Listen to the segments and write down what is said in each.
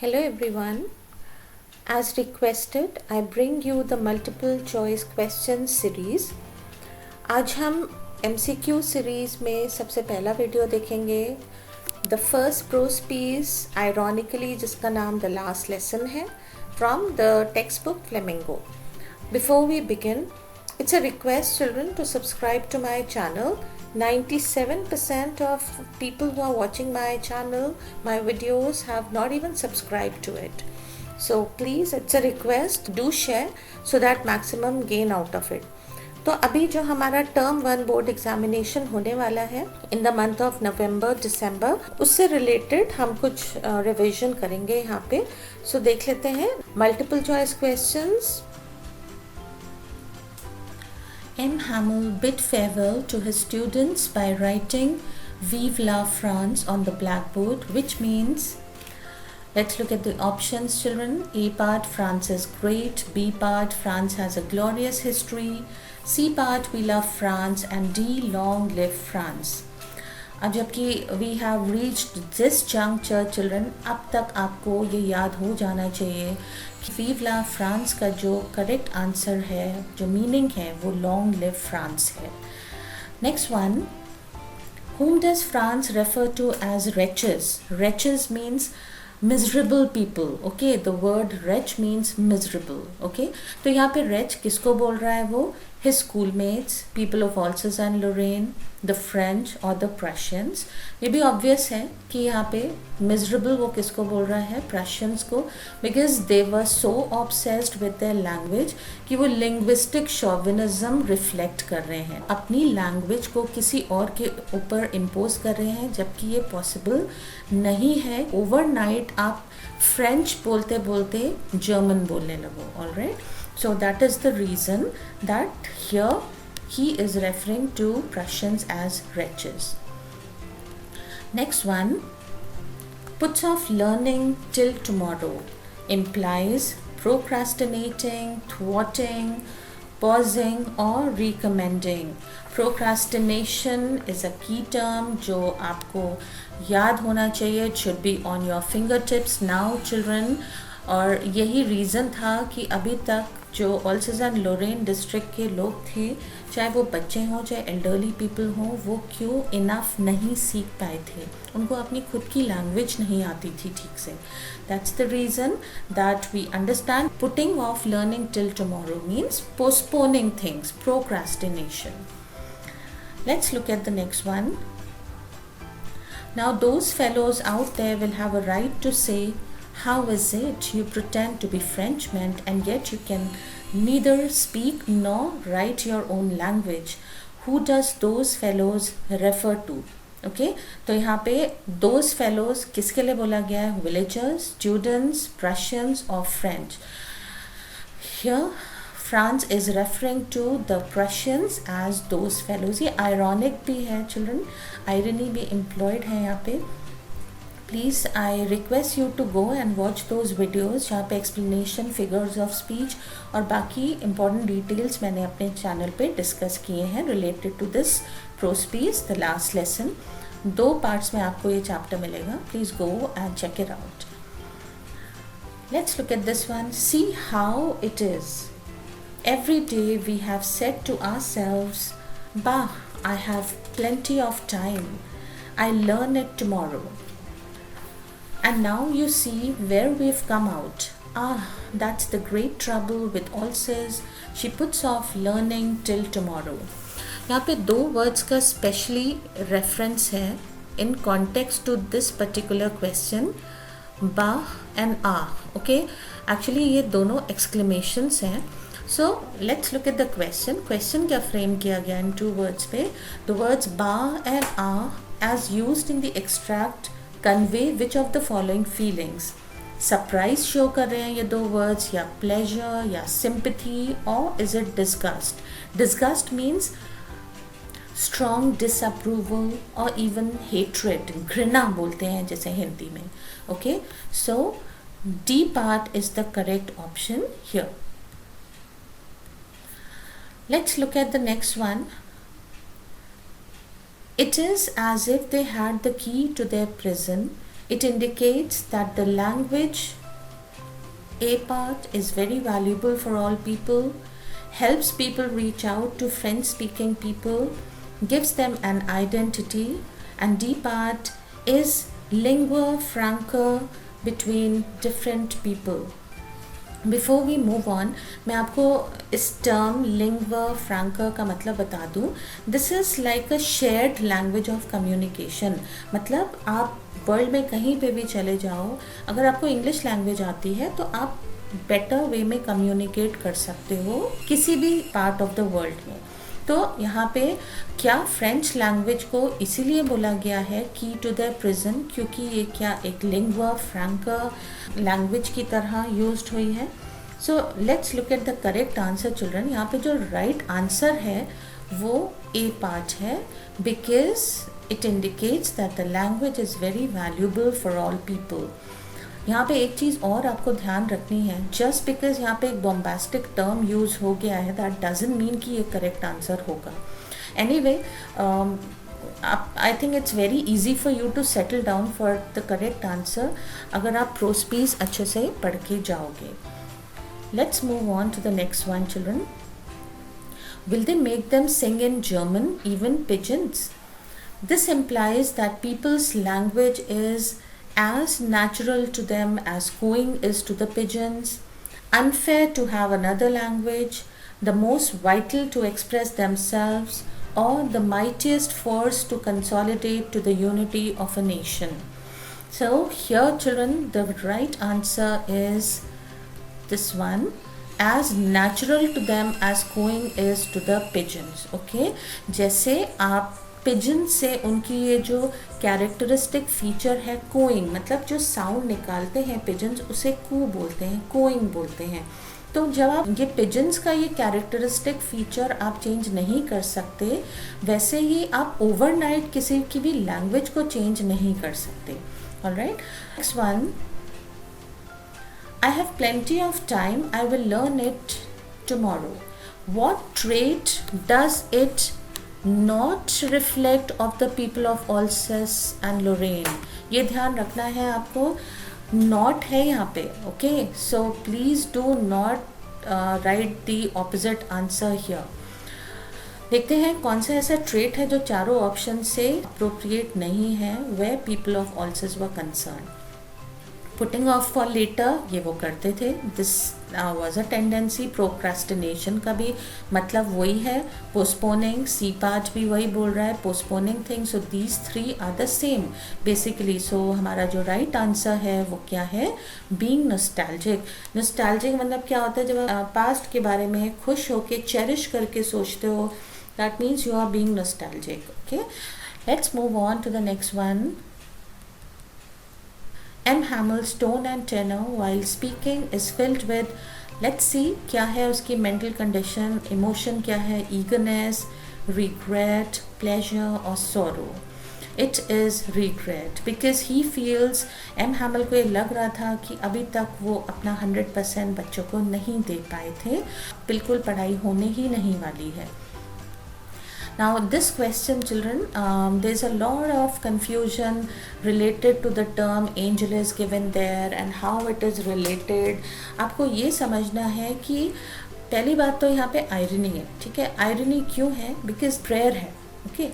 Hello everyone. As requested, I bring you the multiple choice questions series. आज हम MCQ series में सबसे पहला वीडियो देखेंगे. The first prose piece, ironically जिसका नाम The Last Lesson है, from the textbook Flamingo. Before we begin, it's a request children to subscribe to my channel. 97% of people who are watching my channel, my videos, have not even subscribed to it. So please, it's a request, do share so that maximum gain out of it. तो अभी जो हमारा term 1 board examination होने वाला है in the month of November December, उससे related हम कुछ रिवीजन करेंगे यहाँ पे. सो देख लेते हैं multiple choice questions. M. Hamel bid farewell to his students by writing Vive la France on the blackboard, which means, let's look at the options children. A part, France is great. B part, France has a glorious history. C part, we love France. And D, long live France. अब जबकि we have reached this juncture children, अब तक आपको ये याद हो जाना चाहिए कि वीव ला फ्रांस का जो करेक्ट आंसर है, जो मीनिंग है, वो लॉन्ग लिव फ्रांस है. Next one, whom does France refer to as wretches? Wretches means miserable people. Okay, the word wretch means miserable. Okay, तो यहाँ पे wretch किसको बोल रहा है? वो his schoolmates, people of Alsace and Lorraine, the French or the Prussians. ये भी obvious है कि यहाँ पे miserable वो किसको बोल रहा है? Prussians को, because they were so obsessed with their language कि वो linguistic chauvinism reflect कर रहे हैं, अपनी language को किसी और के ऊपर impose कर रहे हैं, जबकि ये possible नहीं है. Overnight आप French बोलते बोलते German बोलने लगो. Alright, so that is the reason that here he is referring to Prussians as wretches. Next one, puts off learning till tomorrow implies procrastinating, thwarting, pausing or recommending. Procrastination is a key term जो आपको याद होना चाहिए. It should be on your fingertips now children. और यही reason था कि अभी तक जो ऑल्सेस एंड लोरेन डिस्ट्रिक्ट के लोग थे, चाहे वो बच्चे हों चाहे एल्डरली पीपल हों, वो क्यों इनफ नहीं सीख पाए थे, उनको अपनी खुद की लैंग्वेज नहीं आती थी ठीक से. That's the reason that we understand putting off learning till tomorrow means postponing things, procrastination. Let's look at the next one. Now those fellows out there will have a right to say, how is it you pretend to be Frenchmen and yet you can neither speak nor write your own language? Who does those fellows refer to? Okay, तो यहाँ पे those fellows किसके लिए बोला गया है? Villagers, students, Prussians or French? Here France is referring to the Prussians as those fellows. ये ironic भी है children, irony भी employed है यहाँ पे. Please, I request you to go and watch those videos जहाँ पे explanation, figures of speech और बाकी important details मैंने अपने चैनल पे डिस्कस किए हैं related to this prose piece, the last lesson. 2 parts में आपको ये चैप्टर मिलेगा. Please go and check it out. Let's look at this one. See how it is. Every day we have said to ourselves, bah, I have plenty of time. I'll learn it tomorrow. And now you see where we've come out. Ah, that's the great trouble with Alsace. She puts off learning till tomorrow. यहाँ पे 2 words का specially reference है in context to this particular question, bah and ah. Okay, actually ये दोनों exclamations हैं. So let's look at the question. Question क्या frame किया गया in 2 words पे? The words bah and ah as used in the extract convey which of the following feelings? Surprise show कर रहे हैं ये 2 words, या pleasure या sympathy, or is it disgust? Disgust means strong disapproval or even hatred, घृणा बोलते हैं जैसे हिंदी में. Okay, so D part is the correct option here. Let's look at the next one. It is as if they had the key to their prison It indicates that the language A part is very valuable for all people, helps people reach out to French speaking people, gives them an identity, and D part is lingua franca between different people. Before we move on, मैं आपको इस term lingua फ्रैंका का मतलब बता दूं. This is like a shared language of communication. मतलब आप world में कहीं पे भी चले जाओ, अगर आपको इंग्लिश लैंग्वेज आती है तो आप बेटर वे में कम्युनिकेट कर सकते हो किसी भी पार्ट ऑफ द वर्ल्ड में. तो यहाँ पे क्या फ्रेंच लैंग्वेज को इसीलिए बोला गया है की टू द प्रिजन, क्योंकि ये क्या एक लिंग्वा फ्रैंका लैंग्वेज की तरह यूज्ड हुई है. So let's look at the correct answer children. यहाँ पे जो राइट आंसर है वो ए पार्ट है, because it indicates that the language is very valuable for all people. यहाँ पे एक चीज़ और आपको ध्यान रखनी है, जस्ट बिकॉज यहाँ पे एक बॉम्बास्टिक टर्म यूज़ हो गया है दैट डजंट मीन कि ये करेक्ट आंसर होगा. Anyway, I think it's very easy for you to settle down for the correct answer अगर आप प्रोस्पीस अच्छे से पढ़ के जाओगे. Let's move on to the next one children. Will they make them sing in German, even pigeons? This implies that people's language is as natural to them as cooing is to the pigeons, unfair to have another language, the most vital to express themselves, or the mightiest force to consolidate to the unity of a nation. So here children, the right answer is this one, as natural to them as cooing is to the pigeons. Okay, जैसे आप pigeon से उनकी ये जो characteristic feature है कोइंग, मतलब जो sound निकालते हैं पिजन्स उसे कू बोलते हैं, कोइंग बोलते हैं. तो जब आप ये पिजन्स का ये कैरेक्टरिस्टिक फीचर आप चेंज नहीं कर सकते, वैसे ही आप ओवरनाइट किसी की भी लैंग्वेज को चेंज नहीं कर सकते. Alright, next one. I have plenty of time, I will learn it tomorrow. What trait does it not reflect of the people of Alsace and Lorraine? ये ध्यान रखना है आपको, not है यहाँ पे. Okay, so please do not write the opposite answer here. देखते हैं कौन सा ऐसा ट्रेट है जो चारों ऑप्शन से अप्रोप्रिएट नहीं है where people of Alsace were concerned. Putting off for later, ये वो करते थे. This was a tendency. Procrastination का भी मतलब वही है, पोस्टपोनिंग. सी पार्ट भी वही बोल रहा है, postponing things. So these three are the same basically. So हमारा जो राइट आंसर है वो क्या है? Being nostalgic. नॉस्टैल्जिक मतलब क्या होता है? जब आप पास्ट के बारे में खुश होके चेरिश करके सोचते हो, that means you are being nostalgic. Okay, let's move on to the next one. M. Hamill's tone and tenor while speaking is filled with, let's see क्या है उसकी mental condition, emotion क्या है, eagerness, regret, pleasure or sorrow. It is regret because he feels, M. Hamill को ये लग रहा था कि अभी तक वो अपना 100% बच्चों को नहीं दे पाए थे, बिल्कुल पढ़ाई होने ही नहीं वाली है. Now this question children, there's a lot of confusion related to the term angel is given there and how it is related. आपको ये समझना है कि पहली बात तो यहाँ पे आयरनी है. ठीक है, आयरनी क्यों है? बिकॉज प्रेयर है. ओके,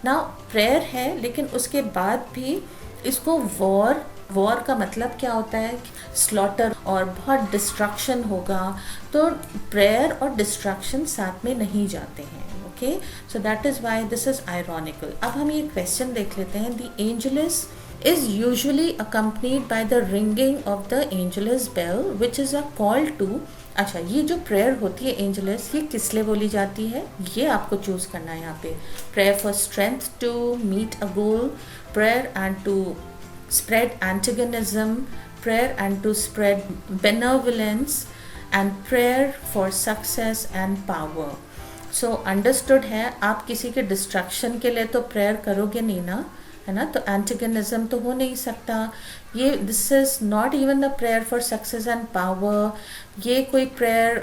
नाउ प्रेयर है लेकिन उसके बाद भी इसको वॉर का मतलब क्या होता है? स्लॉटर और बहुत डिस्ट्रक्शन होगा. तो प्रेयर और डिस्ट्रक्शन साथ में नहीं जाते हैं. Okay, so that is why this is ironical. अब हम ये क्वेश्चन देख लेते हैं. The Angelus is usually accompanied by the ringing of the Angelus bell which is a call to. अच्छा, ये जो प्रेयर होती है एंजलिस, ये किस लिए बोली जाती है? ये आपको चूज करना है यहाँ पे. Prayer for strength to meet a goal, prayer and to spread antagonism, prayer and to spread benevolence, and prayer for success and power. So understood है. आप किसी के डिस्ट्रक्शन के लिए तो प्रेयर करोगे नहीं ना, है ना? तो एंटेगनिज्म तो हो नहीं सकता. ये this is not even the prayer for success and power. ये कोई prayer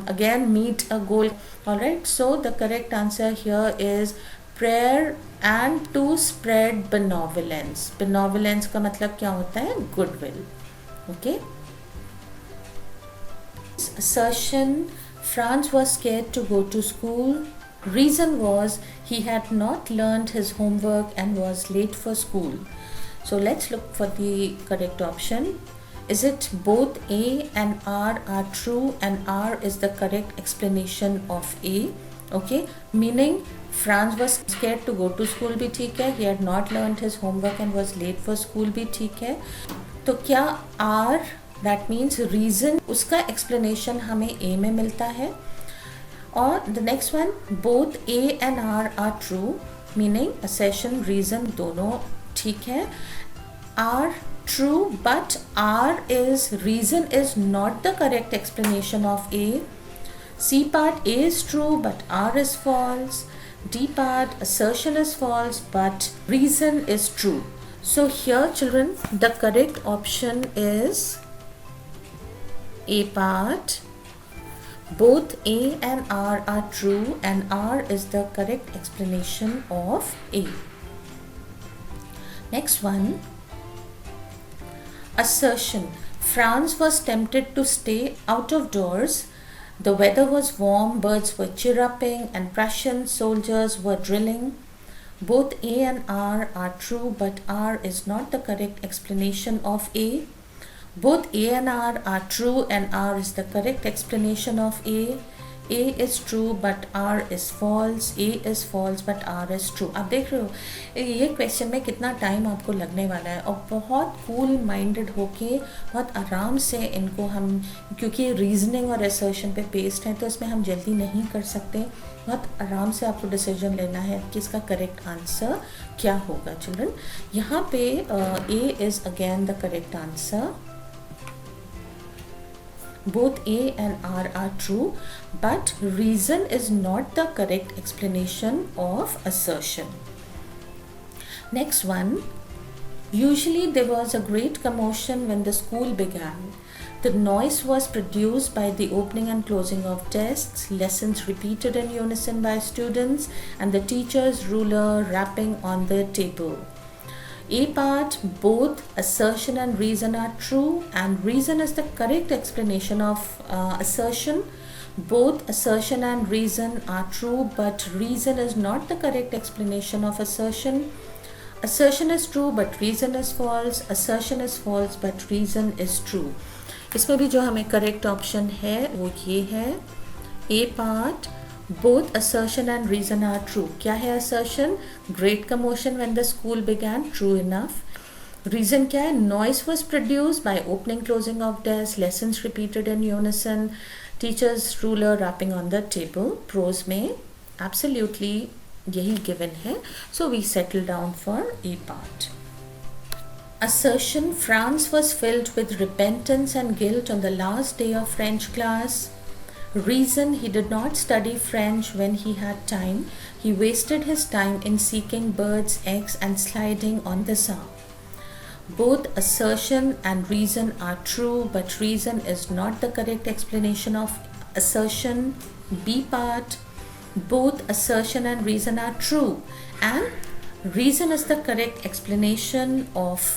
again meet a goal. Alright, so the correct answer here is prayer and to spread benevolence. Benevolence का मतलब क्या होता है? Goodwill. Okay. Assertion: Franz was scared to go to school. Reason was he had not learned his homework and was late for school. So let's look for the correct option. Is it both A and R are true and R is the correct explanation of A? Okay, meaning Franz was scared to go to school भी ठीक है, he had not learned his homework and was late for school भी ठीक है. तो क्या R, that means reason, उसका explanation हमें A में मिलता है. और the next one, both A and R are true, meaning assertion, reason दोनों ठीक है. R true, but R is, reason is not the correct explanation of A. C part, A is true but R is false. D part, assertion is false but reason is true. So here children, the correct option is A part. Both A and R are true and R is the correct explanation of A. Next one, assertion: Franz was tempted to stay out of doors. The weather was warm, birds were chirruping, and Prussian soldiers were drilling. Both A and R are true, but R is not the correct explanation of A. Both A and R are true, and R is the correct explanation of A. A is true but R is false. A is false but R is true. आप देख रहे हो ये question में कितना time आपको लगने वाला है, और बहुत कूल माइंडेड होके बहुत आराम से इनको हम, क्योंकि रीजनिंग और असर्शन पे बेस्ड है तो इसमें हम जल्दी नहीं कर सकते. बहुत आराम से आपको डिसीजन लेना है कि इसका करेक्ट आंसर क्या होगा. चिल्ड्रन, यहाँ पे A is again the correct answer. Both A and R are true, but reason is not the correct explanation of assertion. Next one, usually there was a great commotion when the school began. The noise was produced by the opening and closing of desks, lessons repeated in unison by students, and the teacher's ruler rapping on the table. A part, both assertion and reason are true, and reason is the correct explanation of assertion. Both assertion and reason are true, but reason is not the correct explanation of assertion. Assertion is true but reason is false. Assertion is false but reason is true. इसमें भी जो हमें correct option है वो ये है, A part. Both assertion and reason are true. क्या है assertion? Great commotion when the school began. True enough. Reason क्या है? Noise was produced by opening closing of desks, lessons repeated in unison, teacher's ruler rapping on the table. Pros में absolutely यही given है. So we settle down for A part. Assertion: Franz was filled with repentance and guilt on the last day of French class. Reason: he did not study French when he had time. He wasted his time in seeking birds' eggs and sliding on the sand. Both assertion and reason are true, but reason is not the correct explanation of assertion. B part, both assertion and reason are true, and reason is the correct explanation of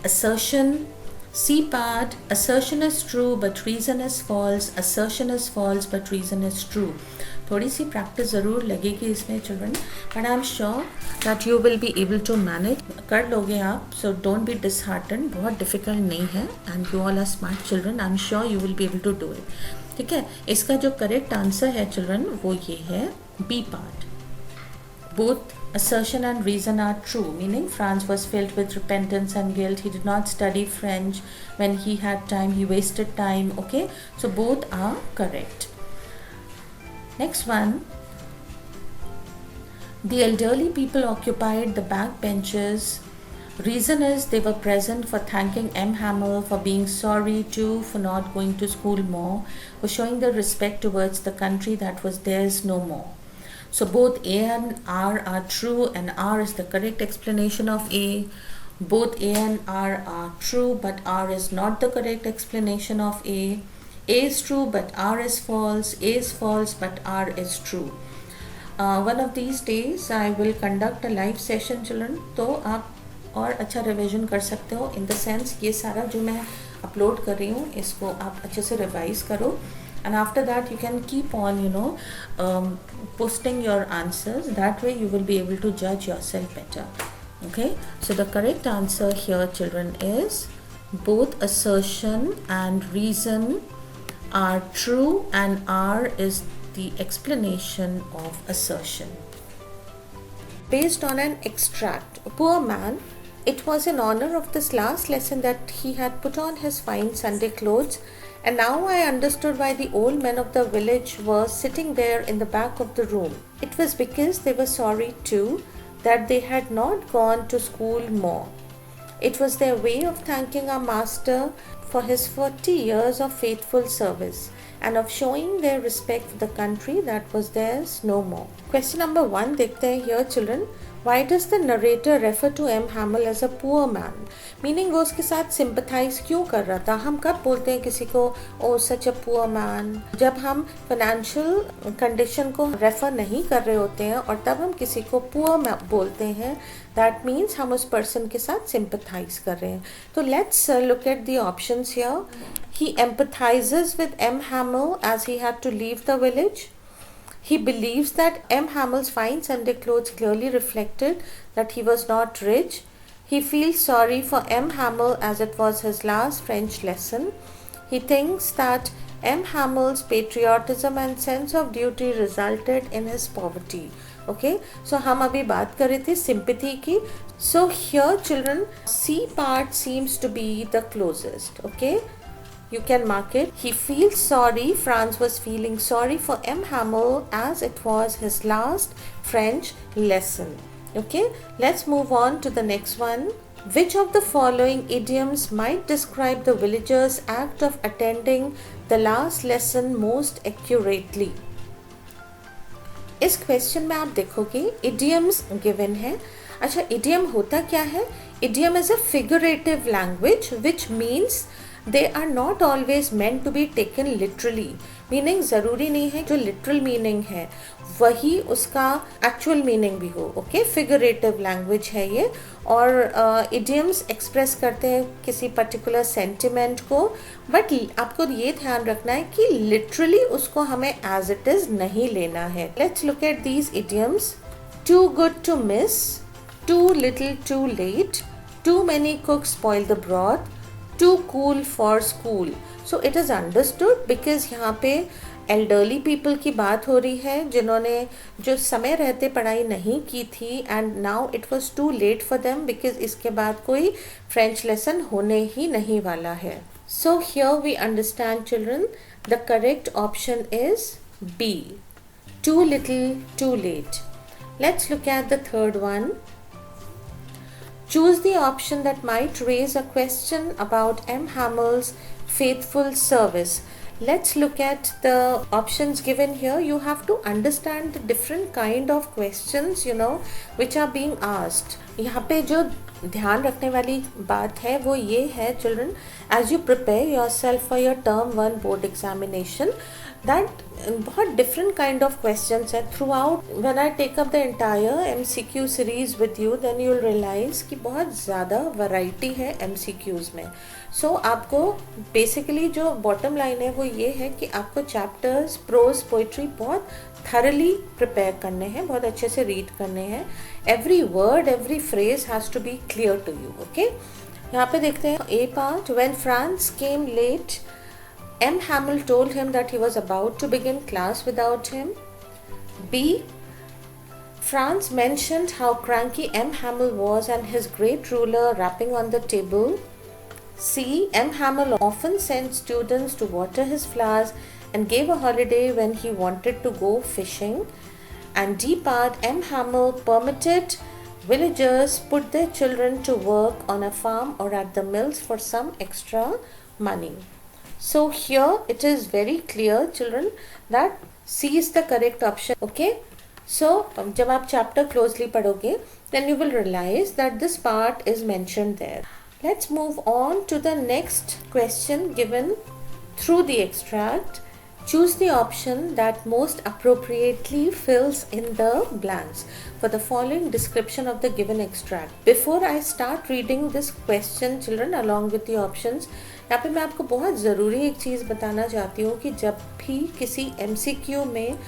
assertion. C part, assertion is true but reason is false. Assertion is false but reason is true. थोड़ी सी practice ज़रूर लगेगी इसमें children, but I am sure that you will be able to manage. कर लोगे आप. So don't be dishearten, बहुत difficult नहीं है, and you all are smart children. I am sure you will be able to do it. ठीक है, इसका जो करेक्ट आंसर है चिल्ड्रन वो ये है, B part. Both assertion and reason are true, meaning Franz was filled with repentance and guilt. He did not study French when he had time. He wasted time. Okay, so both are correct. Next one. The elderly people occupied the back benches. Reason is they were present for thanking M. Hamel, for being sorry too, for not going to school more, for showing their respect towards the country that was theirs no more. So both A and R are true, and R is the correct explanation of A. Both A and R are true, but R is not the correct explanation of A. A is true, but R is false. A is false, but R is true. One of these days I will conduct a live session children, तो आप और अच्छा revision कर सकते हो, in the sense ये सारा जो मैं अपलोड कर रही हूँ इसको आप अच्छे से रिवाइज करो, and after that you can keep on posting your answers. That way you will be able to judge yourself better. Okay, so the correct answer here children is both assertion and reason are true and R is the explanation of assertion. Based on an extract, poor man, it was in honor of this last lesson that he had put on his fine Sunday clothes, and now I understood why the old men of the village were sitting there in the back of the room. It was because they were sorry too that they had not gone to school more. It was their way of thanking our master for his 40 years of faithful service and of showing their respect for the country that was theirs no more. Question number 1 देखते हैं here children. Why does the narrator refer to M. Hamel as a poor man? Meaning वो उसके साथ sympathize क्यों कर रहा था? हम कब बोलते हैं किसी को oh such a poor man? जब हम financial condition को refer नहीं कर रहे होते हैं और तब हम किसी को poor बोलते हैं, that means हम उस person के साथ sympathize कर रहे हैं. तो let's look at the options here. He empathizes with M. Hamel as he had to leave the village. He believes that M. Hamel's fine Sunday clothes clearly reflected that he was not rich. He feels sorry for M. Hamel as it was his last French lesson. He thinks that M. Hamel's patriotism and sense of duty resulted in his poverty. Okay, so हम अभी बात कर रहे थे sympathy की. So here children, C part seems to be the closest. Okay, you can mark it. He feels sorry. Franz was feeling sorry for M. Hamel as it was his last French lesson. Okay, let's move on to the next one. Which of the following idioms might describe the villagers' act of attending the last lesson most accurately? इस question में आप देखोगे idioms given है. अच्छा, idiom होता क्या है? Idiom is a figurative language which means they are not always meant to be taken literally. Meaning ज़रूरी नहीं है जो literal meaning है वही उसका actual meaning भी हो. Okay, figurative language है ये, और idioms express करते हैं किसी particular sentiment को, but आपको ये ध्यान रखना है कि literally उसको हमें as it is नहीं लेना है. Let's look at these idioms. Too good to miss, too little too late, too many cooks spoil the broth, too cool for school. So it is understood because यहाँ पे elderly people की बात हो रही है जिन्होंने जो समय रहते पढ़ाई नहीं की थी, and now it was too late for them because इसके बाद कोई French lesson होने ही नहीं वाला है. So here we understand children, the correct option is B, too little too late. Let's look at the third one. Choose the option that might raise a question about M. Hamel's faithful service. Let's look at the options given here. You have to understand the different kind of questions, which are being asked. यहाँ पे जो ध्यान रखने वाली बात है वो ये है children, as you prepare yourself for your term 1 board examination, that बहुत different kind of questions है throughout. When I take up the entire MCQ series with you, then you'll realize कि बहुत ज़्यादा variety है MCQs में. So आपको basically जो bottom line है वो ये है कि आपको chapters, prose, poetry बहुत thoroughly prepare करने हैं, बहुत अच्छे से read करने हैं. Every word, every phrase has to be clear to you. Okay? यहाँ पे देखते हैं A part. When Franz came late, M. Hamel told him that he was about to begin class without him. B. Franz mentioned how cranky M. Hamel was and his great ruler rapping on the table. C. M. Hamel often sent students to water his flowers and gave a holiday when he wanted to go fishing. And D part, M. Hamel permitted villagers put their children to work on a farm or at the mills for some extra money. So here it is very clear children that C is the correct option. Okay, so जब आप chapter closely पढ़ोगे then you will realize that this part is mentioned there. Let's move on to the next question given through the extract. Choose the option that most appropriately fills in the blanks for the following description of the given extract. Before I start reading this question, children, along with the options, यहाँ पे मैं आपको बहुत ज़रूरी एक चीज़ बताना चाहती हूँ कि जब भी किसी MCQ में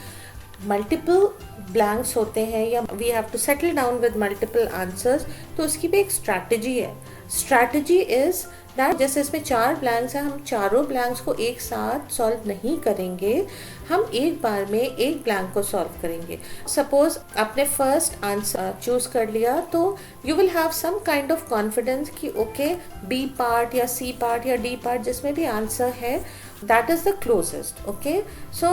मल्टीपल ब्लैंक्स होते हैं या we have to settle down with multiple answers, तो उसकी भी एक स्ट्रैटेजी है. स्ट्रैटेजी इज़ दैट जैसे इसमें 4 ब्लैंक्स हैं, हम चारों ब्लैंक्स को एक साथ सॉल्व नहीं करेंगे, हम एक बार में एक ब्लैंक को सॉल्व करेंगे. सपोज आपने फर्स्ट आंसर चूज कर लिया तो you will have some kind of confidence कि ओके बी पार्ट या सी पार्ट या डी पार्ट जिसमें भी आंसर है that is the closest. Okay, so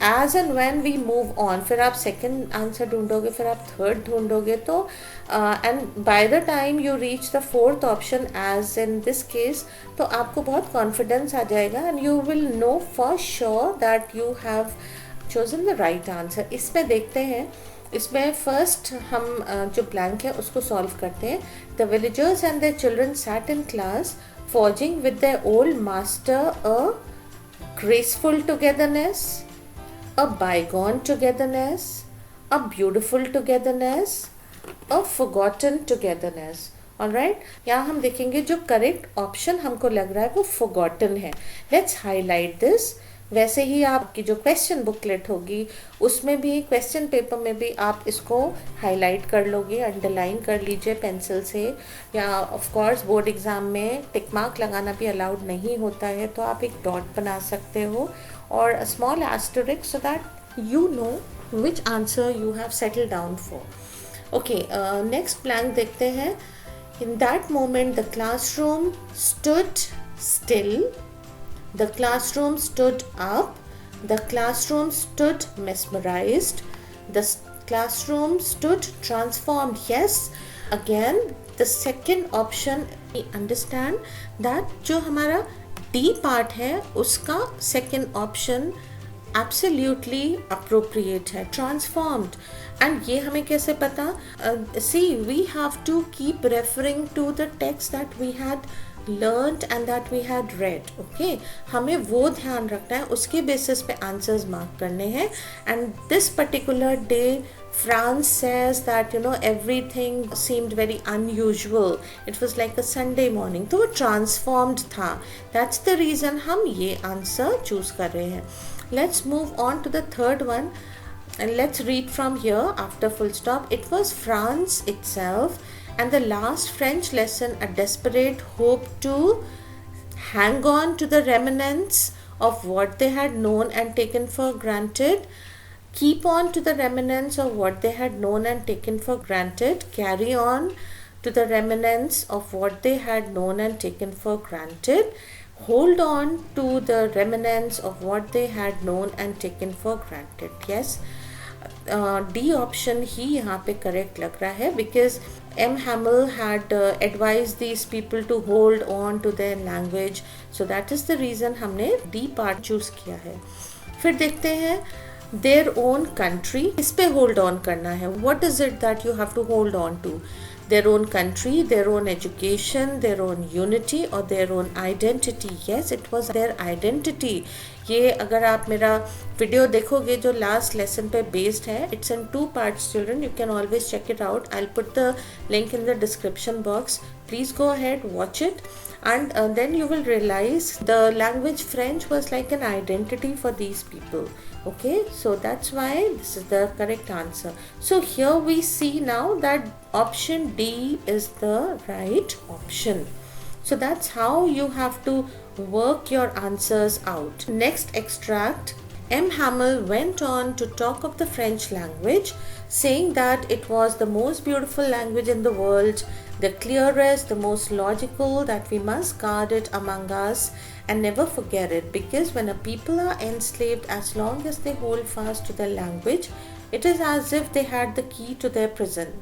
as and when we move on, फिर आप second answer ढूंढोगे, फिर आप third ढूंढोगे, तो and by the time you reach the fourth option as in this case, तो आपको बहुत confidence आ जाएगा and you will know for sure that you have chosen the right answer. इसमें देखते हैं, इसमें फर्स्ट हम जो ब्लैंक है उसको सॉल्व करते हैं. The villagers and their children sat in class forging with their old master a graceful togetherness, a bygone togetherness, a beautiful togetherness, a forgotten togetherness. Alright, यहाँ हम देखेंगे जो करेक्ट ऑप्शन हमको लग रहा है वो forgotten है. Let's highlight this. वैसे ही आपकी जो क्वेश्चन बुकलेट होगी उसमें भी, क्वेश्चन पेपर में भी आप इसको हाईलाइट कर लोगे, अंडरलाइन कर लीजिए पेंसिल से, या ऑफ कोर्स बोर्ड एग्ज़ाम में टिक मार्क लगाना भी अलाउड नहीं होता है, तो आप एक डॉट बना सकते हो और a small asterisk so that you know which answer you have settle down for. Okay, next blank देखते हैं. In that moment the classroom stood still. The classroom stood up. The classroom stood mesmerized. The classroom stood transformed. Yes, again the second option, we understand that जो हमारा D part है उसका second option absolutely appropriate है, transformed. And ये हमें कैसे पता? See, we have to keep referring to the text that we had learned and that we had read. Okay, हमें वो ध्यान रखना है, उसके बेसिस पे आंसर्स मार्क करने हैं. And this particular day France says that you know everything seemed very unusual. It was like a Sunday morning. तो वो transformed था. That's the reason हम ये आंसर चूज कर रहे हैं. Let's move on to the third one and let's read from here after full stop. It was France itself and the last French lesson, a desperate hope to hang on to the remnants of what they had known and taken for granted. Keep on to the remnants of what they had known and taken for granted. Carry on to the remnants of what they had known and taken for granted. Hold on to the remnants of what they had known and taken for granted. Yes, D option ही यहाँ पे correct लग रहा है because M. Hamel had advised these people to hold on to their language, so that is the reason हमने D part choose किया है. फिर देखते हैं their own country, इस पे hold on करना है. What is it that you have to hold on to? Their own country, their own education, their own unity or their own identity. Yes, it was their identity. ये अगर आप मेरा video देखोगे जो last lesson पे based है, it's in 2 parts children, you can always check it out. I'll put the link in the description box. Please go ahead, watch it, and then you will realize the language French was like an identity for these people. Okay, so that's why this is the correct answer. So here we see now that option D is the right option. So that's how you have to work your answers out. Next extract. M. Hamel went on to talk of the French language, saying that it was the most beautiful language in the world, the clearest, the most logical, that we must guard it among us and never forget it, because when a people are enslaved, as long as they hold fast to their language, it is as if they had the key to their prison.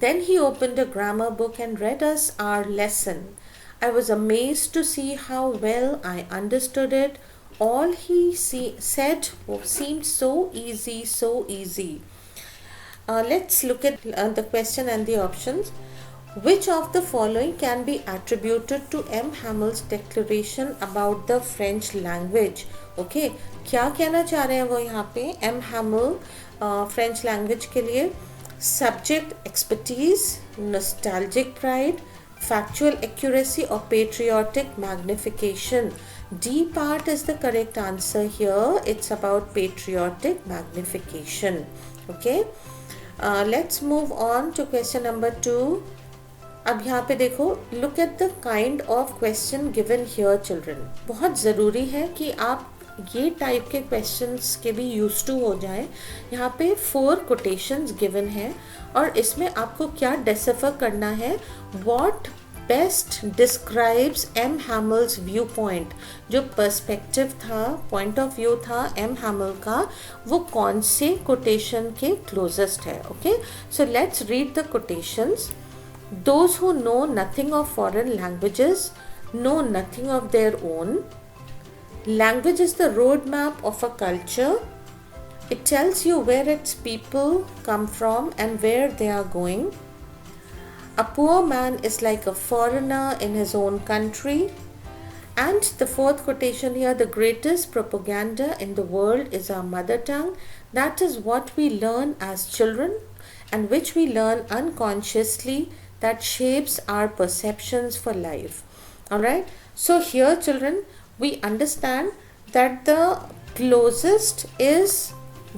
Then he opened a grammar book and read us our lesson. I was amazed to see how well I understood it. All he said seemed so easy, so easy. Let's look at the question and the options. Which of the following can be attributed to M. Hamel's declaration about the French language? Okay, क्या कहना चाह रहे हैं वो यहाँ पे M. Hamel French language के लिए? Subject expertise, nostalgic pride, factual accuracy or patriotic magnification. D part is the correct answer here. It's about patriotic magnification. Okay, let's move on to question number 2. अब यहाँ पे देखो, look at the kind of question given here children. बहुत ज़रूरी है कि आप ये टाइप के क्वेश्चंस के भी यूज टू हो जाएं. यहाँ पे 4 कोटेशंस गिवन है और इसमें आपको क्या डिसाइफर करना है, what best describes M Hamel's view point. जो पर्सपेक्टिव था, पॉइंट ऑफ व्यू था एम हैमल का, वो कौन से कोटेशन के क्लोजेस्ट है. Okay, so let's read the quotations. Those who know nothing of foreign languages know nothing of their own. Language is the roadmap of a culture. It tells you where its people come from and where they are going. A poor man is like a foreigner in his own country. And the 4th quotation here, the greatest propaganda in the world is our mother tongue. That is what we learn as children and which we learn unconsciously, that shapes our perceptions for life. Alright, so here children, we understand that the closest is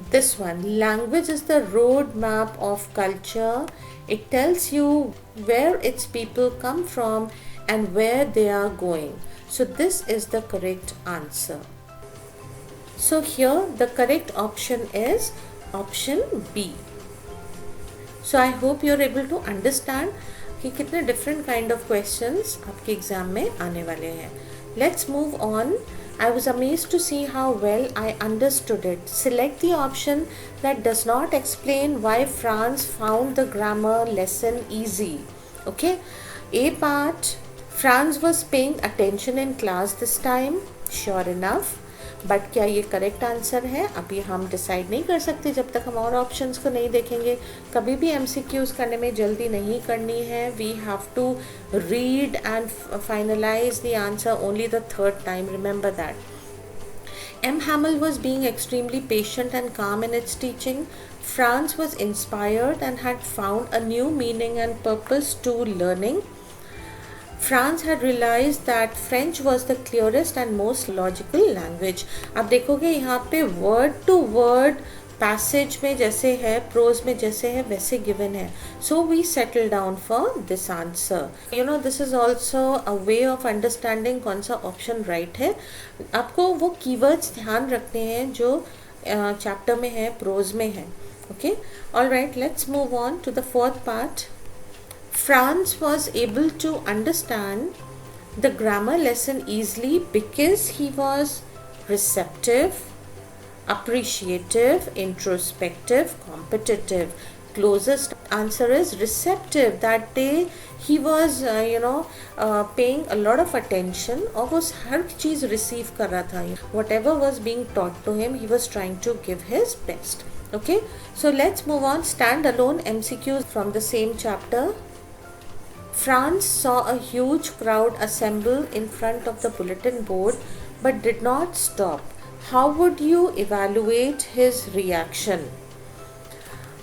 this one. Language is the road map of culture. It tells you where its people come from and where they are going. So this is the correct answer. So here the correct option is option B. So I hope you are able to understand कि कितने different kind of questions आपके exam में आने वाले हैं. Let's move on. I was amazed to see how well I understood it. Select the option that does not explain why Franz found the grammar lesson easy. Okay. A part, Franz was paying attention in class this time. Sure enough. But क्या ये correct answer है, अभी हम decide नहीं कर सकते जब तक हम और ऑप्शंस को नहीं देखेंगे. कभी भी MCQs करने में जल्दी नहीं करनी है. We have to read and finalize the answer only the 3rd time. Remember that. M. Hamel was being extremely patient and calm in its teaching. Franz was inspired and had found a new meaning and purpose to learning. Franz had realized that French was the clearest and most logical language. आप देखोगे यहाँ पे word to word passage में जैसे है, prose में जैसे है, वैसे given है. So we settle down for this answer. You know, this is also a way of understanding कौन सा option right है. आपको वो keywords ध्यान रखने हैं जो chapter में है, prose में है. Okay, all right. Let's move on to the 4th part. Franz was able to understand the grammar lesson easily because he was receptive, appreciative, introspective, competitive. Closest answer is receptive. That day he was paying a lot of attention और वो हर चीज़ receive कर रहा था. Whatever was being taught to him, he was trying to give his best. Okay, so let's move on. Standalone MCQs from the same chapter. Franz saw a huge crowd assemble in front of the bulletin board but did not stop. How would you evaluate his reaction?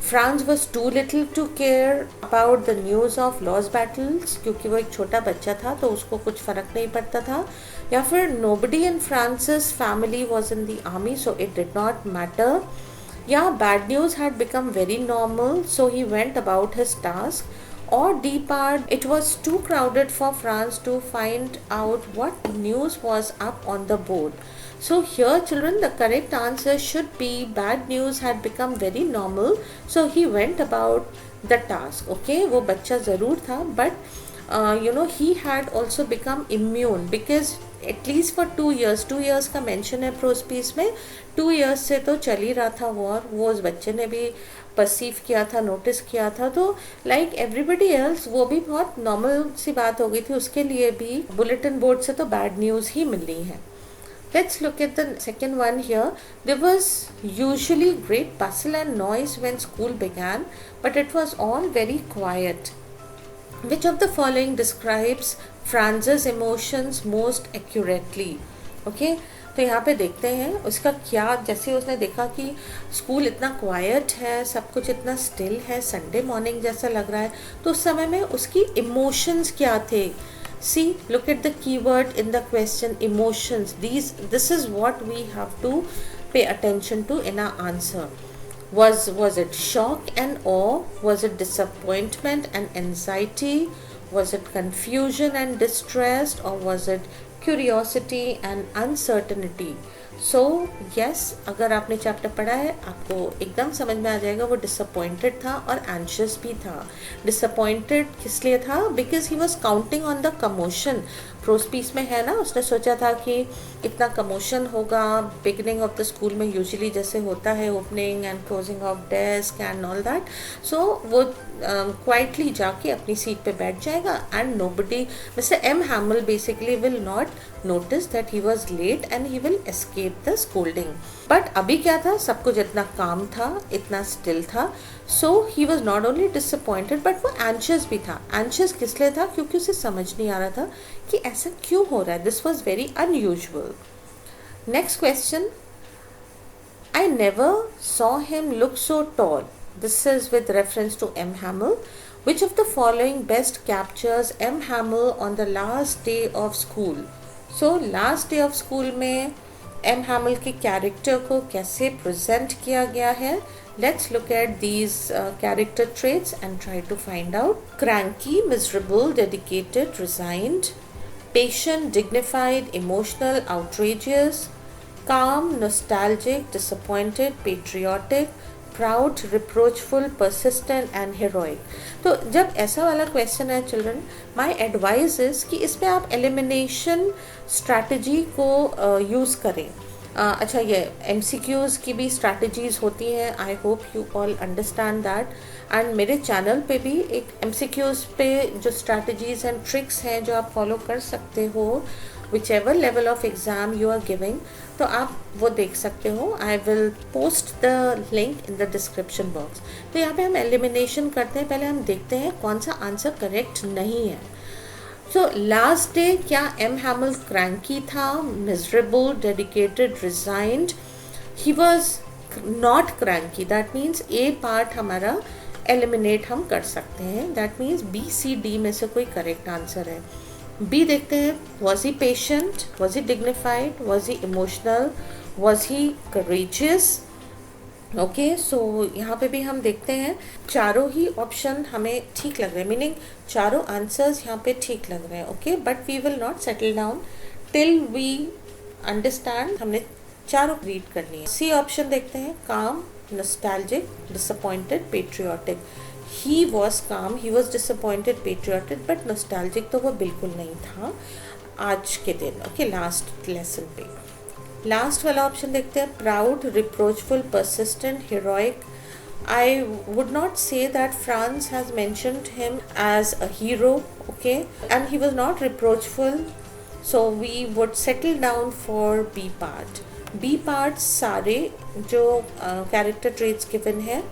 Franz was too little to care about the news of lost battles, क्योंकि वो एक छोटा बच्चा था तो उसको कुछ फर्क नहीं पड़ता था. या फिर nobody in Franz's family was in the army so it did not matter. या bad news had become very normal so he went about his task. Or D part, it was too crowded for Franz to find out what news was up on the board. So here children, the correct answer should be bad news had become very normal so he went about the task. Okay, वो बच्चा ज़रूर था but he had also become immune because at least for 2 years, 2 years का mention है prose piece में, 2 years से तो चल ही रहा था war. वो उस बच्चे ने भी परसीव किया था, नोटिस किया था. तो लाइक एवरीबडी एल्स वो भी बहुत नॉर्मल सी बात हो गई थी उसके लिए भी. बुलेटिन बोर्ड से तो बैड न्यूज़ ही मिल रही है. Let's look at the second one here. There was usually great bustle and noise when school began, but it was all very quiet. Which of the following describes Franz's emotions most accurately? Okay, तो यहाँ पे देखते हैं उसका क्या, जैसे उसने देखा कि स्कूल इतना क्वाइट है, सब कुछ इतना स्टिल है, संडे मॉर्निंग जैसा लग रहा है, तो उस समय में उसकी इमोशंस क्या थे. See, look at the keyword in the question, emotions. This is what we have to pay attention to in our answer. Was it shock and awe? Was it disappointment and anxiety? Was it confusion and distress? Or was it curiosity and uncertainty? So yes, अगर आपने chapter पढ़ा है आपको एकदम समझ में आ जाएगा वो डिसअपॉइंटेड था और एंशियस भी था. डिसअपॉइंटेड किस लिए था? Because he was counting on the commotion. Prose piece में है ना, उसने सोचा था कि इतना कमोशन होगा बिगनिंग ऑफ द स्कूल में, यूजुअली जैसे होता है opening and closing of desk and all that. So वो क्वाइटली जाके अपनी सीट पे बैठ जाएगा and nobody, mister M Hamel basically will not notice that he was late and he will escape the scolding. But अभी क्या था, सब कुछ इतना काम था, इतना still था. So he was not only disappointed but वो anxious भी था. Anxious किस लिए था? क्योंकि उसे समझ नहीं आ रहा था कि ऐसा क्यों हो रहा है. This was very unusual. Next question. I never saw him look so tall. This is with reference to M. Hamel. Which of the following best captures M. Hamel on the last day of school? So last day of school में M Hamel के character को कैसे present किया गया है. Let's look at these character traits and try to find out. Cranky, miserable, dedicated, resigned, patient, dignified, emotional, outrageous, calm, nostalgic, disappointed, patriotic, proud, reproachful, persistent and heroic. तो जब ऐसा वाला क्वेश्चन है चिल्ड्रन, माय एडवाइस इज कि इसमें आप elimination strategy को use करें. अच्छा, ये MCQs की भी स्ट्रैटेजीज होती हैं. आई hope you all understand that. And मेरे चैनल पे भी एक MCQs पे जो स्ट्रैटेजीज एंड ट्रिक्स हैं जो आप फॉलो कर सकते हो whichever level of exam you are giving, तो आप वो देख सकते हो. आई will post the link in the description box. तो यहाँ पे हम एलिमिनेशन करते हैं. पहले हम देखते हैं कौन सा आंसर करेक्ट नहीं है. सो लास्ट डे क्या एम हैमल क्रैंकी था, miserable, dedicated, resigned? He was not cranky. That means A part हमारा एलिमिनेट हम कर सकते हैं. दैट मीन्स BCD में से कोई करेक्ट आंसर है. बी देखते हैं. Was he patient, was he dignified, was he emotional, was he courageous? Okay, so यहाँ पे भी हम देखते हैं चारों ही ऑप्शन हमें ठीक लग रहे हैं, मीनिंग चारों आंसर्स यहाँ पे ठीक लग रहे हैं. Okay, but we will not settle down till we understand. हमने चारों रीड कर लिए. सी ऑप्शन देखते हैं. काम, nostalgic, disappointed, patriotic. He was calm, he was disappointed, patriotic, but nostalgic तो वो बिल्कुल नहीं था आज के दिन. ओके, लास्ट लेसन पे लास्ट वाला ऑप्शन देखते हैं. Proud, reproachful, persistent, heroic. I would not say that Franz has mentioned him as a hero, okay, and he was not reproachful, so we would settle down for B part. B part सारे जो character traits given है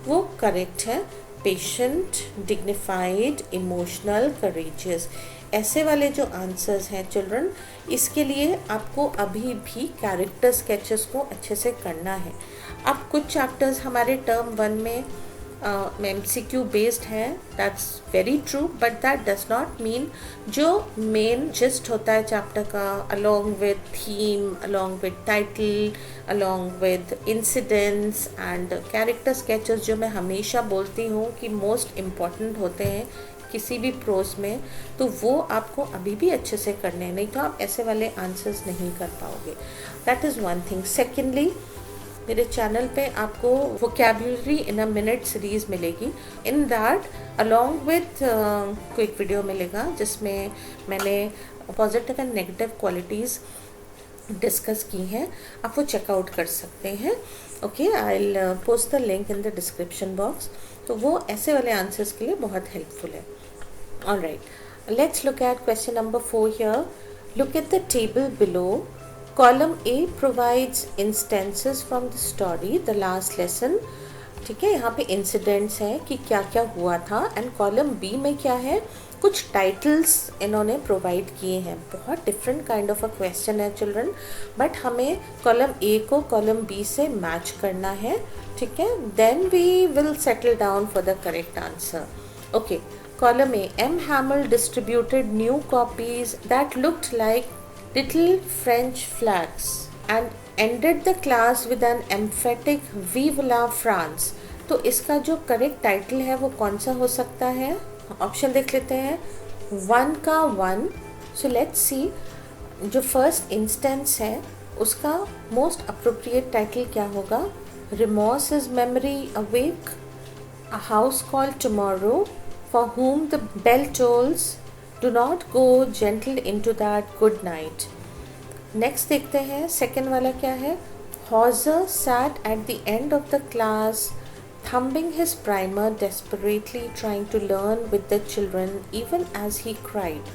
वो correct है. Patient, dignified, emotional, courageous, ऐसे वाले जो answers हैं children, इसके लिए आपको अभी भी कैरेक्टर स्केचेस को अच्छे से करना है. अब कुछ चैप्टर्स हमारे टर्म 1 में MCQ बेस्ड है, that's very true, but that does not mean जो मेन जिस्ट होता है चैप्टर का, along with theme, along with title, along with incidents and character sketches, जो मैं हमेशा बोलती हूँ कि मोस्ट इम्पॉर्टेंट होते हैं किसी भी प्रोस में, तो वो आपको अभी भी अच्छे से करने हैं, नहीं तो आप ऐसे वाले आंसर्स नहीं कर पाओगे. That is one thing. Secondly, मेरे चैनल पे आपको vocabulary in a minute series मिलेगी. In that along with quick video मिलेगा जिसमें मैंने positive and negative qualities discuss की हैं. आप वो चेकआउट कर सकते हैं. Okay, I will post the link in the description box. तो वो ऐसे वाले आंसर्स के लिए बहुत हेल्पफुल है. Alright, let's look eight question number 4 here. Look at the table below. Column A provides instances from the story, the last lesson, ठीक है, यहाँ पे इंसिडेंट्स हैं कि क्या क्या हुआ था। एंड कॉलम बी में क्या है, कुछ टाइटल्स इन्होंने प्रोवाइड किए हैं। बहुत different kind of a question है चिल्ड्रन, बट हमें कॉलम ए को कॉलम बी से मैच करना है। ठीक है, then we will settle down for the correct answer. Okay, column A, M Hamel distributed new copies that looked like little French flags and ended the class with an emphatic Vive la France। तो इसका जो correct title है वो कौन सा हो सकता है? ऑप्शन देख लेते हैं। वन का वन, सो लेट्स सी जो फर्स्ट इंस्टेंस है उसका मोस्ट अप्रोप्रिएट टाइटल क्या होगा? Remorse is memory awake, a house called tomorrow, for whom the bell tolls, do not go gentle into that good night। Next देखते हैं second वाला क्या है? हॉजर sat at the end of the class thumbing his primer desperately trying to learn with the children even as he cried।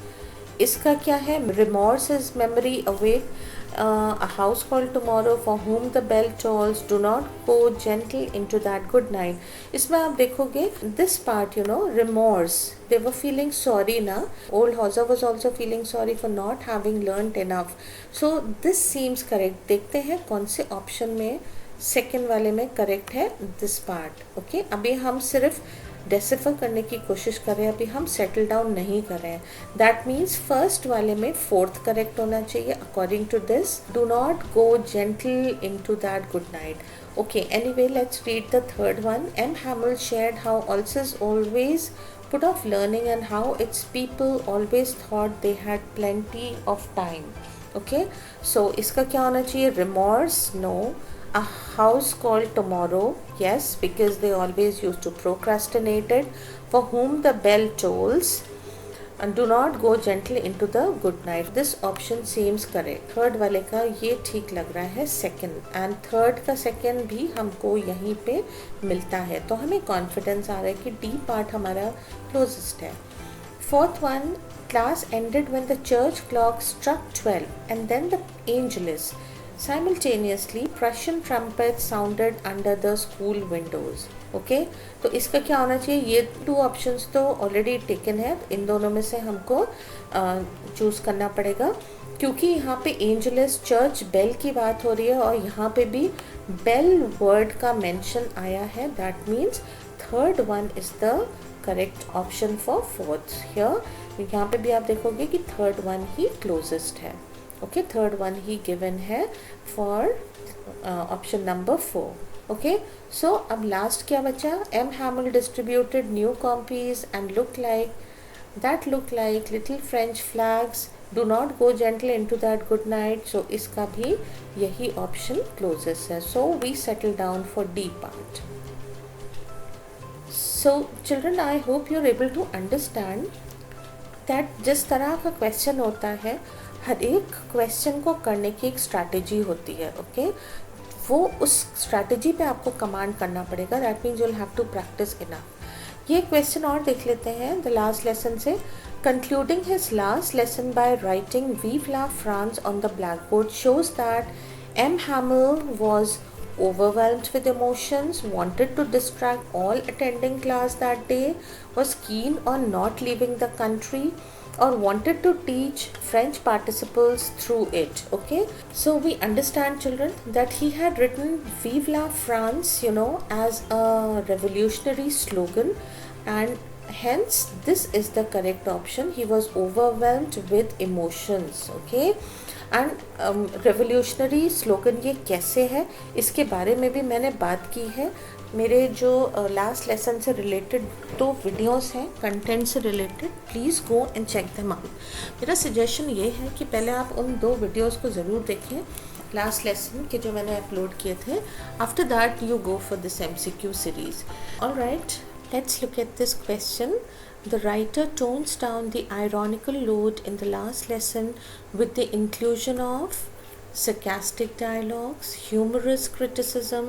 इसका क्या है? Remorse is memory awake, a house called tomorrow, for whom the bell tolls, do not go gentle into that good night। इसमें आप देखोगे this part, you know, remorse, they were feeling sorry ना, old Hauser was also feeling sorry for not having learnt enough, so this seems correct। देखते हैं कौन से option में second वाले में करेक्ट है दिस पार्ट। ओके, अभी हम सिर्फ डेसिफर करने की कोशिश कर रहे हैं, अभी हम सेटल डाउन नहीं कर रहे हैं। दैट मीन्स फर्स्ट वाले में फोर्थ करेक्ट होना चाहिए according to this, do not go gentle into that good night. Okay, anyway let's read the third one. M Hamel shared how alsos always put off learning and how its people always thought they had plenty of time। okay, so इसका क्या होना चाहिए? remorse, no। a house called tomorrow, yes, because they always used to procrastinate it, for whom the bell tolls, and do not go gently into the good night। this option seems correct। Third वाले का ये ठीक लग रहा है second, and third का second भी हमको यहीं पे मिलता है, तो हमें कॉन्फिडेंस आ रहा है कि डी पार्ट हमारा क्लोजेस्ट है। Fourth one, class ended when the church clock struck 12 and then the angelus। Simultaneously, Prussian trumpets sounded under the school windows। Okay, तो इसका क्या होना चाहिए? ये टू ऑप्शंस तो ऑलरेडी टेकन है, इन दोनों में से हमको चूज़ करना पड़ेगा, क्योंकि यहाँ पे एंजलस चर्च बेल की बात हो रही है और यहाँ पे भी बेल वर्ड का मेंशन आया है। That means third one is the correct option for fourth here. यहाँ पे भी आप देखोगे कि थर्ड वन ही क्लोजेस्ट है। ओके, थर्ड वन ही गिवन है for option number 4। Okay, so अब लास्ट क्या बचा? M Hamel distributed new copies and look like little French flags, do not go gentle into that good night. So इसका भी यही option closest है। So we settle down for the part. So children, I hope you are able to understand that जिस तरह का question होता है, हर एक क्वेश्चन को करने की एक स्ट्रैटेजी होती है। ओके, वो उस स्ट्रैटेजी पे आपको कमांड करना पड़ेगा। That means you will have to practice enough. ये क्वेश्चन और देख लेते हैं द लास्ट लेसन से। Concluding his last lesson by writing vive la France on the blackboard shows that M. Hamel was overwhelmed with emotions, wanted to distract all attending class that day, was keen on not leaving the country, or wanted to teach French participles through it। okay, so we understand children that he had written Vive la France, you know, as a revolutionary slogan, and hence this is the correct option। he was overwhelmed with emotions। okay, and revolutionary slogan ये कैसे है, इसके बारे में भी मैंने बात की है। मेरे जो लास्ट लेसन से रिलेटेड 2 वीडियोस हैं कंटेंट से related, please go and check them out. मेरा सजेशन ये है कि पहले आप उन 2 वीडियोस को ज़रूर देखें लास्ट लेसन के जो मैंने अपलोड किए थे। After that you go for this MCQ series. Alright, let's look at this question. The writer tones down the ironical load in the last lesson with the inclusion of sarcastic dialogues, humorous criticism,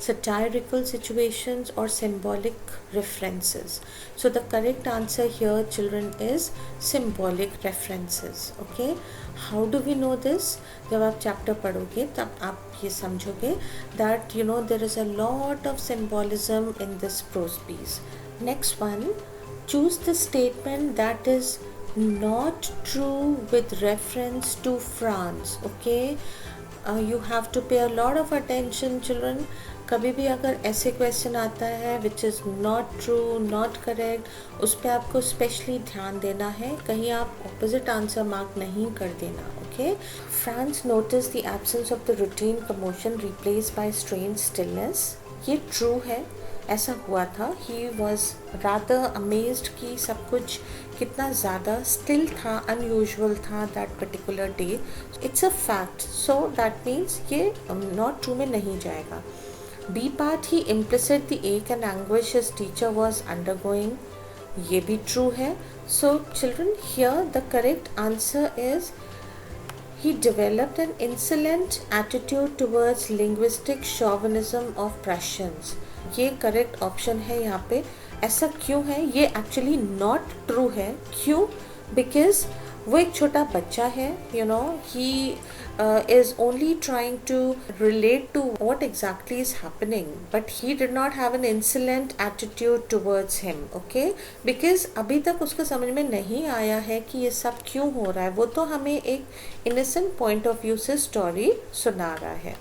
satirical situations, or symbolic references. So the correct answer here, children, is symbolic references. Okay, how do we know this? जब आप chapter पढ़ोगे तब आप ये समझोगे that there is a lot of symbolism in this prose piece. Next one, choose the statement that is not true with reference to France. Okay, you have to pay a lot of attention, children. कभी भी अगर ऐसे question आता है which is not true, not correct, उस पर आपको specially ध्यान देना है, कहीं आप ऑपोजिट आंसर मार्क नहीं कर देना. Okay, France notice the absence of the routine commotion replace by strange stillness. ये ट्रू है, ऐसा हुआ था. ही वॉज रादर अमेज्ड कि सब कुछ कितना ज़्यादा स्टिल था, अनयूजुअल था that particular day. It's a fact, so that means ये नॉट ट्रू में नहीं जाएगा. B part, he implicit the ache and anguish his teacher was undergoing. ये भी ट्रू है. So children, here the correct answer is he developed an insolent attitude towards linguistic chauvinism of Prussians. ये correct option है यहाँ पे. ऐसा क्यों है? ये एक्चुअली नॉट ट्रू है. क्यों? बिकॉज वो एक छोटा बच्चा है, ही is only trying to relate to what exactly is happening, but he did not have an insolent attitude towards him. Okay, because अभी तक उसको समझ में नहीं आया है कि ये सब क्यों हो रहा है. वो तो हमें एक innocent point of view से story सुना रहा है.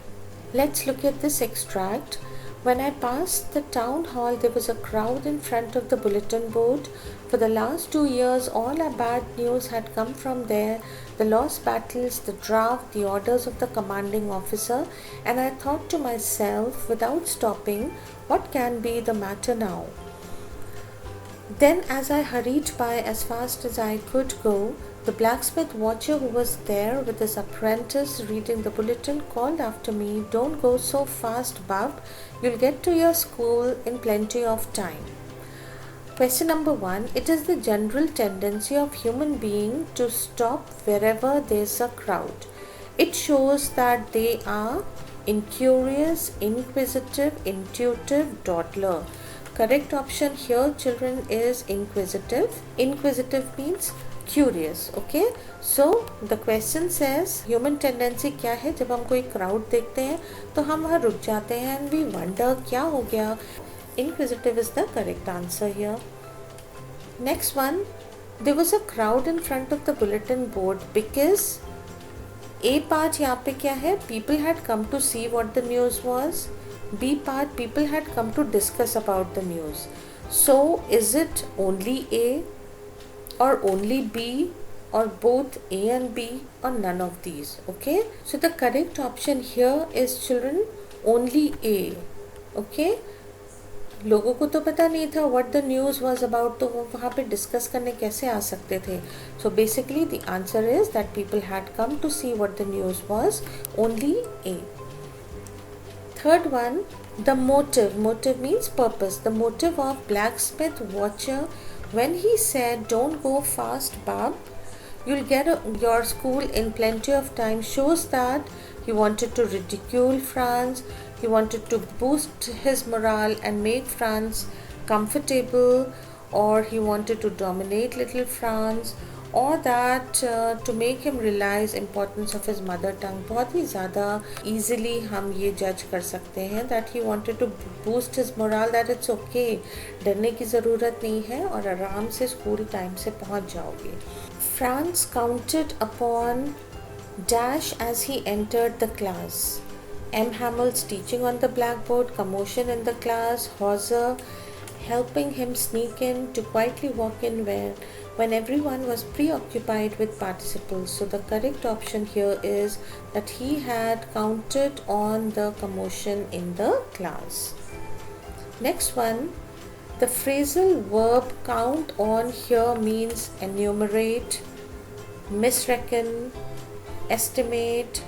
Let's look at this extract. When I passed the town hall, there was a crowd in front of the bulletin board. For the last 2 years, all our bad news had come from there. The lost battles, the draft, the orders of the commanding officer. And I thought to myself, without stopping, what can be the matter now? Then, as I hurried by as fast as I could go, the blacksmith watcher who was there with his apprentice reading the bulletin called after me, "Don't go so fast, bub. You'll get to your school in plenty of time." Question number 1. It is the general tendency of human being to stop wherever there's a crowd. It shows that they are incurious, inquisitive, intuitive, dawdler. Correct option here, children, is inquisitive. Inquisitive means curious. Okay, so the question says human tendency क्या है. जब हम कोई crowd देखते हैं तो हम वहाँ रुक जाते हैं and we wonder क्या हो गया. Inquisitive is the correct answer here. Next one, there was a crowd in front of the bulletin board because A part यहाँ पे क्या है, people had come to see what the news was. B part, people had come to discuss about the news. So is it only A or only B or both A and B or none of these? Okay, so the correct option here is, children, only A. Okay, लोगों को तो पता नहीं था what the news was about, तो वो वहाँ पे डिस्कस करने कैसे आ सकते थे. So basically the answer is that people had come to see what the news was. Only A. Third one, the motive. Motive means purpose. The motive of blacksmith watcher when he said, "Don't go fast, bub. You'll get your school in plenty of time," shows that he wanted to ridicule France. He wanted to boost his morale and make France comfortable, or he wanted to dominate little France, or that to make him realize importance of his mother tongue. बहुत ही ज़्यादा easily हम ये judge कर सकते हैं that he wanted to boost his morale, that it's okay, डरने की ज़रूरत नहीं है और आराम से स्कूल टाइम से पहुँच जाओगे. France counted upon dash as he entered the class. M. Hamill's teaching on the blackboard, commotion in the class, Hauser helping him sneak in to quietly walk in when everyone was preoccupied with participles. So the correct option here is that he had counted on the commotion in the class. Next one, the phrasal verb count on here means enumerate, misreckon, estimate,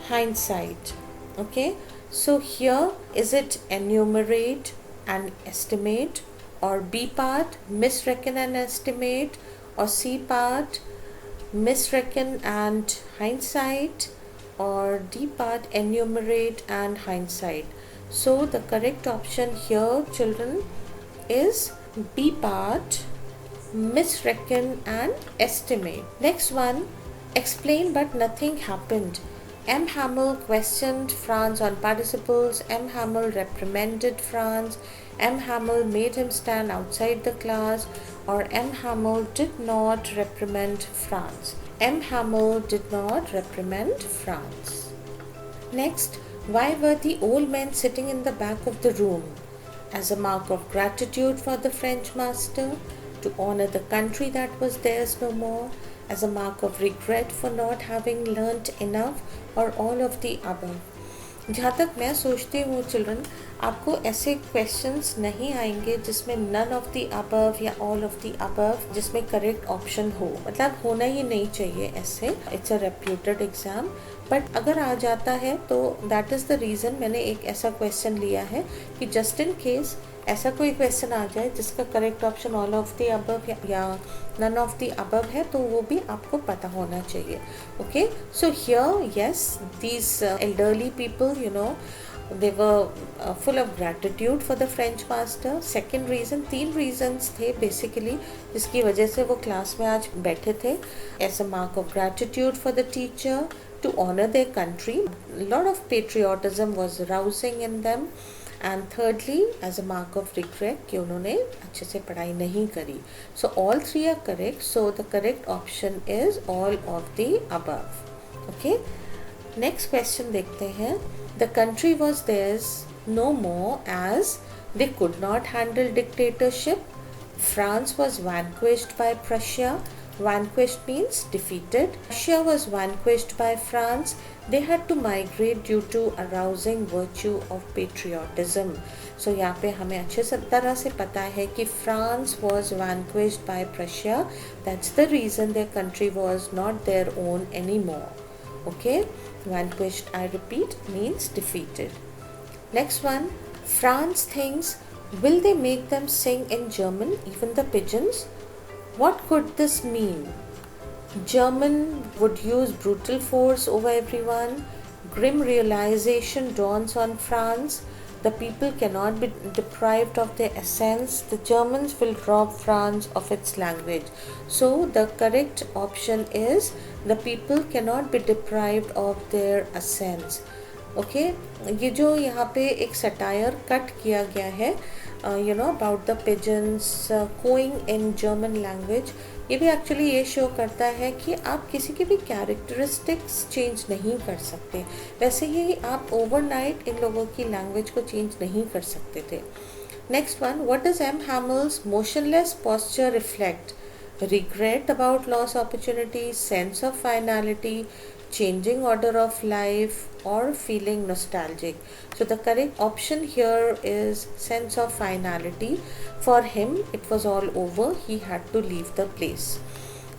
hindsight. Okay, so here is it enumerate and estimate, or B part misreckon and estimate, or C part misreckon and hindsight, or D part enumerate and hindsight. So the correct option here, children, is B part, misreckon and estimate. Next one, explain but nothing happened. M. Hamel questioned Franz on participles. M. Hamel reprimanded Franz. M. Hamel made him stand outside the class. Or M. Hamel did not reprimand Franz. M. Hamel did not reprimand Franz. Next, why were the old men sitting in the back of the room? As a mark of gratitude for the French master, to honor the country that was theirs no more, as a mark of regret for not having learnt enough, or all of the above. जहाँ तक मैं सोचती हूँ children, आपको ऐसे questions नहीं आएंगे जिसमें नन ऑफ द अबव या ऑल ऑफ द अबव जिसमें करेक्ट ऑप्शन हो, मतलब होना ही नहीं चाहिए ऐसे. It's a reputed exam, but अगर आ जाता है तो दैट इज़ द रीज़न मैंने एक ऐसा क्वेश्चन लिया है कि जस्ट इन केस ऐसा कोई क्वेश्चन आ जाए जिसका correct option all of the above या नन ऑफ द अबव है, तो वो भी आपको पता होना चाहिए. Okay, so here yes, these elderly people, you know, they were full of gratitude for the French master. Second reason, 3 reasons थे basically जिसकी वजह से वो क्लास में आज बैठे थे. As a mark of gratitude for the teacher, to honor their country, a lot of patriotism was arousing in them. And thirdly, as a mark of regret कि उन्होंने अच्छे से पढ़ाई नहीं करी. So all 3 are correct. So the correct option is all of the above. Okay. Next question देखते हैं. The country was theirs no more as they could not handle dictatorship. France was vanquished by Prussia. Vanquished means defeated. Russia was vanquished by France. They had to migrate due to arousing virtue of patriotism. So यहाँ पे हमें अच्छे से तरह से पता है कि France was vanquished by Prussia. That's the reason their country was not their own anymore. Okay, vanquished, I repeat, means defeated. Next one, France thinks, will they make them sing in German, even the pigeons? What could this mean? German would use brutal force over everyone. Grim realization dawns on France. The people cannot be deprived of their essence. The Germans will rob France of its language. So the correct option is the people cannot be deprived of their essence. Okay, ये जो यहाँ पे एक satire cut किया गया है, you know, about the pigeons cooing in German language, ये भी एक्चुअली ये शो करता है कि आप किसी की भी कैरेक्टरिस्टिक्स चेंज नहीं कर सकते. वैसे ही आप ओवरनाइट इन लोगों की लैंग्वेज को चेंज नहीं कर सकते थे. Next one, what does M Hamel's motionless posture reflect? Regret about lost opportunity, sense of finality, changing order of life, or feeling nostalgic. So the correct option here is sense of finality. For him, it was all over. He had to leave the place.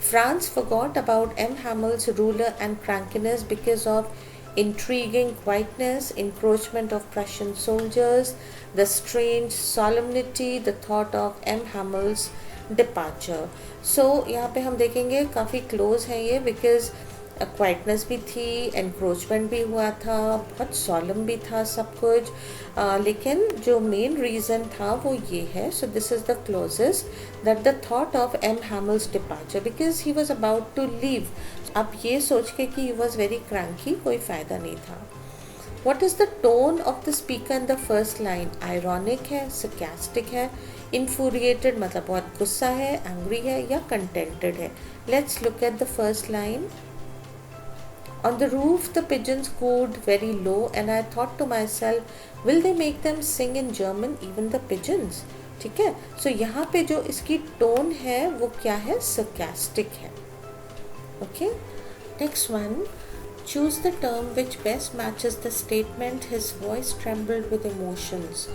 France forgot about M. Hamel's ruler and crankiness because of intriguing quietness, encroachment of Prussian soldiers, the strange solemnity, the thought of M. Hamel's departure. So यहाँ पे हम देखेंगे काफ़ी close है ये, because quietness भी थी, encroachment भी हुआ था, बहुत सॉलम भी था सब कुछ, लेकिन जो मेन रीज़न था वो ये है. So this is the closest that the thought of M Hamel's departure because he was about to leave. अब ये सोच के कि ही वॉज वेरी क्रैंकी कोई फ़ायदा नहीं था. What is the tone of the speaker in the first line? Ironic है, सरकास्टिक है, इन्फ्यूरिएटेड मतलब बहुत गुस्सा है, एंग्री है, या कंटेंटेड है. Let's look at the first line. On the roof, the pigeons cooed very low, and I thought to myself, will they make them sing in German, even the pigeons? ठीक है. So यहाँ पे जो इसकी tone है वो क्या है? Sarcastic है. Okay. Next one. Choose the term which best matches the statement. His voice trembled with emotions.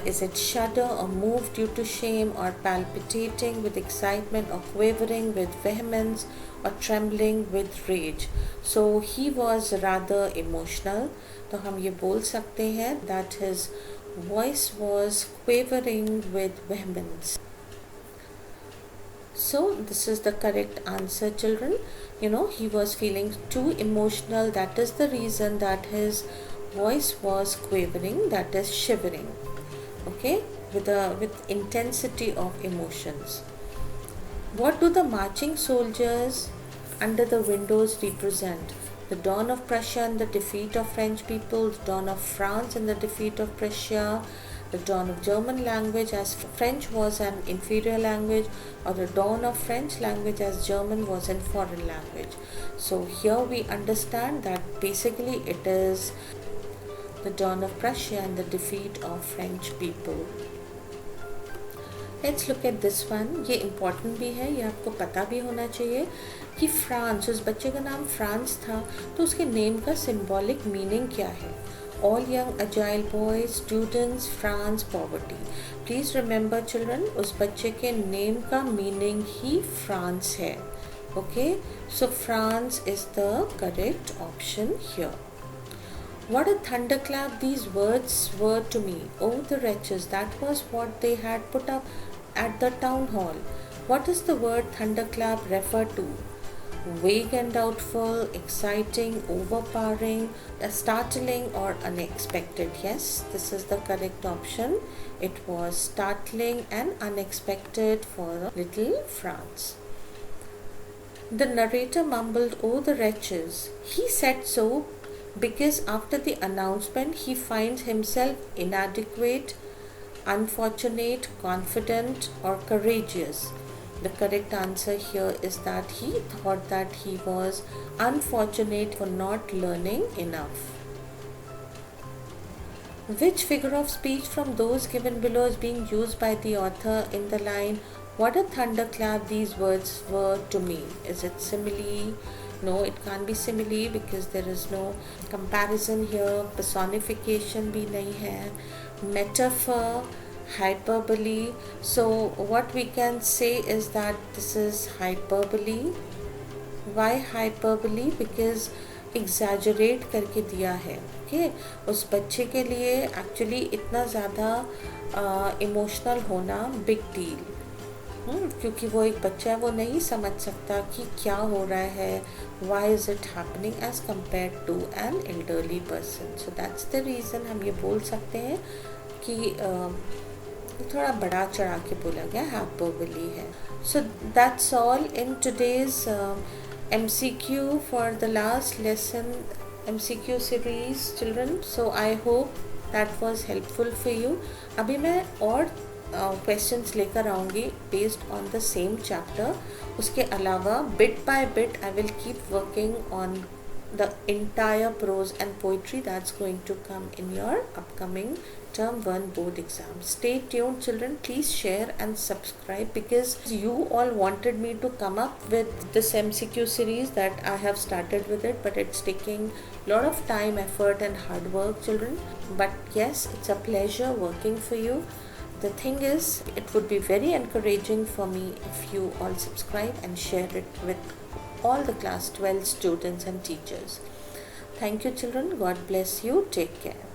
Is it shudder or move due to shame, or palpitating with excitement, or quavering with vehemence, or trembling with rage? So he was rather emotional. तो हम ये बोल सकते हैं that his voice was quavering with vehemence. So this is the correct answer, children. You know, he was feeling too emotional. That is the reason that his voice was quavering, that is shivering, okay, with intensity of emotions. What do the marching soldiers under the windows represent? The dawn of Prussia and the defeat of French people, the dawn of France and the defeat of Prussia, the dawn of German language as French was an inferior language, or the dawn of French language as German was a foreign language. So here we understand that basically it is the dawn of Prussia and the defeat of French people. Let's look at this one. ये important भी है, ये आपको पता भी होना चाहिए कि फ्रांस, उस बच्चे का नाम फ्रांस था, तो उसके नेम का सिंबॉलिक मीनिंग क्या है? All young agile boys, students, France, poverty. Please remember children, उस बच्चे के नेम का मीनिंग ही फ्रांस है. Okay, so France is the correct option here. What a thunderclap these words were to me. Oh, the wretches, that was what they had put up at the town hall. What does the word thunderclap refer to? Vague and doubtful, exciting, overpowering, startling or unexpected. Yes, this is the correct option. It was startling and unexpected for little Franz. The narrator mumbled, "Oh, the wretches." He said so because after the announcement he finds himself inadequate, unfortunate, confident or courageous. The correct answer here is that he thought that he was unfortunate for not learning enough. Which figure of speech from those given below is being used by the author in the line, "What a thunderclap these words were to me"? Is it simile? No, it can't be simile because there is no comparison here. Personification भी नहीं है. Metaphor, hyperbole. So what we can say is that this is hyperbole. Why hyperbole? Because exaggerate करके दिया है. Okay, उस बच्चे के लिए actually इतना ज़्यादा emotional होना big deal. क्योंकि वो एक बच्चा है, वो नहीं समझ सकता कि क्या हो रहा है, why is it happening as compared to an elderly person. So that's the reason हम ये बोल सकते हैं कि थोड़ा बड़ा चढ़ा के बोला गया, हाइपरबोली है. So that's all in today's MCQ for the last lesson, MCQ series children. So I hope that was helpful for you. अभी मैं और क्वेश्चंस लेकर आऊँगी based on the same chapter. उसके अलावा bit by bit I will keep working on the entire prose and poetry that's going to come in your upcoming term 1 board exam. Stay tuned children, please share and subscribe because you all wanted me to come up with this MCQ series that I have started with it, but it's taking a lot of time, effort and hard work children. But yes, it's a pleasure working for you. The thing is, it would be very encouraging for me if you all subscribe and share it with all the class 12 students and teachers. Thank you children. God bless you. Take care.